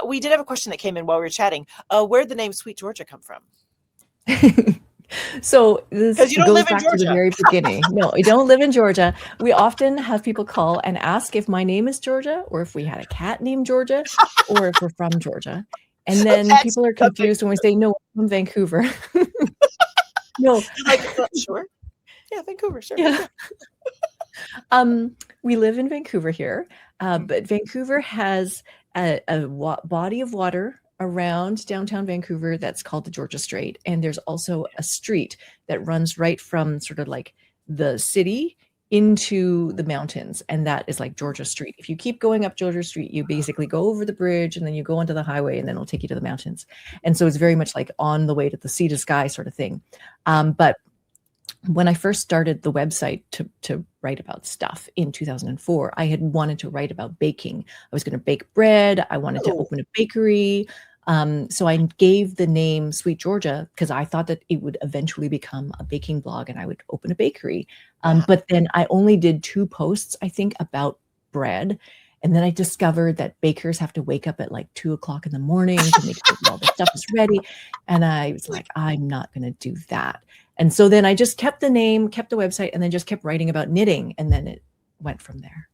we did have a question that came in while we were chatting. Where'd the name Sweet Georgia come from? So this Because you don't goes live in back to the Georgia. very beginning. No, I don't live in Georgia. We often have people call and ask if my name is Georgia, or if we had a cat named Georgia, or if we're from Georgia. And then That's people are confused when we say, no, I'm from Vancouver. No. Like, sure. Yeah, Vancouver, sure. Yeah. We live in Vancouver here, but Vancouver has a body of water around downtown Vancouver that's called the Georgia Strait, and there's also a street that runs right from sort of like the city into the mountains, and that is like Georgia Street. If you keep going up Georgia Street, you basically go over the bridge and then you go onto the highway, and then it'll take you to the mountains. And so it's very much like on the way to the sea to sky sort of thing. But when I first started the website to write about stuff in 2004, I had wanted to write about baking. I was going to bake bread. I wanted to open a bakery. So I gave the name Sweet Georgia because I thought that it would eventually become a baking blog and I would open a bakery. But then I only did 2 posts, I think, about bread. And then I discovered that bakers have to wake up at like 2 o'clock in the morning to make sure that all the stuff is ready. And I was like, I'm not going to do that. And so then I just kept the name, kept the website, and then just kept writing about knitting. And then it went from there.